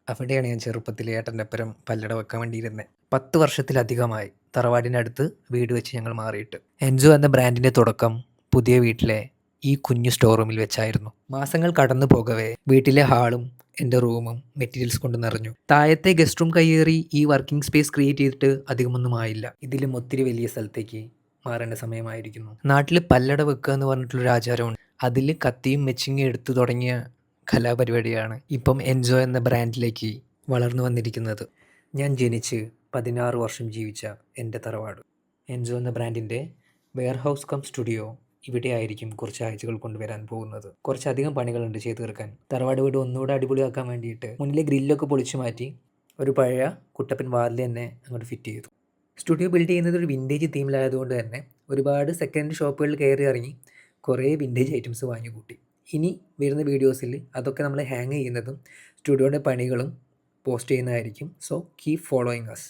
അവിടെയാണ് ഞാൻ ചെറുപ്പത്തിൽ ഏട്ടൻ്റെ ഒപ്പരം പല്ലട വെക്കാൻ വേണ്ടി ഇരുന്നത്. 10 വർഷത്തിലധികമായി തറവാടിനടുത്ത് വീട് വെച്ച് ഞങ്ങൾ മാറിയിട്ട്. എൻസോ എന്ന ബ്രാൻഡിൻ്റെ തുടക്കം പുതിയ വീട്ടിലെ ഈ കുഞ്ഞു സ്റ്റോർ റൂമിൽ വെച്ചായിരുന്നു. മാസങ്ങൾ കടന്നു പോകവേ വീട്ടിലെ ഹാളും എൻ്റെ റൂമും മെറ്റീരിയൽസ് കൊണ്ട് നിറഞ്ഞു. താഴത്തെ ഗസ്റ്റ് റൂം കയ്യേറി ഈ വർക്കിംഗ് സ്പേസ് ക്രിയേറ്റ് ചെയ്തിട്ട് അധികമൊന്നും ആയില്ല. ഇതിലും ഒത്തിരി വലിയ സ്ഥലത്തേക്ക് മാറേണ്ട സമയമായിരിക്കുന്നു. നാട്ടിൽ പല്ലട വെക്കുക എന്ന് പറഞ്ഞിട്ടുള്ളൊരു ആചാരമുണ്ട്. അതിൽ കത്തിയും മെച്ചിങ്ങും എടുത്തു തുടങ്ങിയ കലാപരിപാടിയാണ് ഇപ്പം എൻജോ എന്ന ബ്രാൻഡിലേക്ക് വളർന്നു വന്നിരിക്കുന്നത്. ഞാൻ ജനിച്ച് 16 വർഷം ജീവിച്ച എൻ്റെ തറവാട്. എൻജോ എന്ന ബ്രാൻഡിൻ്റെ വെയർഹൗസ് കം സ്റ്റുഡിയോ ഇവിടെയായിരിക്കും കുറച്ച് ആഴ്ചകൾ കൊണ്ടുവരാൻ പോകുന്നത്. കുറച്ചധികം പണികളുണ്ട് ചെയ്ത് തീർക്കാൻ. തറവാട് വീട് ഒന്നുകൂടെ അടിപൊളിയാക്കാൻ വേണ്ടിയിട്ട് മുന്നിലെ ഗ്രില്ലൊക്കെ പൊളിച്ചു മാറ്റി ഒരു പഴയ കുട്ടപ്പൻ വാതിൽ തന്നെ അങ്ങോട്ട് ഫിറ്റ് ചെയ്തു. സ്റ്റുഡിയോ ബിൽഡ് ചെയ്യുന്നത് ഒരു വിൻറ്റേജ് തീമിലായതുകൊണ്ട് തന്നെ ഒരുപാട് സെക്കൻഡ് ഷോപ്പുകളിൽ കയറി ഇറങ്ങി കുറേ വിൻറ്റേജ് ഐറ്റംസ് വാങ്ങി കൂട്ടി. ഇനി വരുന്ന വീഡിയോസിൽ അതൊക്കെ നമ്മൾ ഹാങ് ചെയ്യുന്നതും സ്റ്റുഡിയോയുടെ പണികളും പോസ്റ്റ് ചെയ്യുന്നതായിരിക്കും. So keep following us.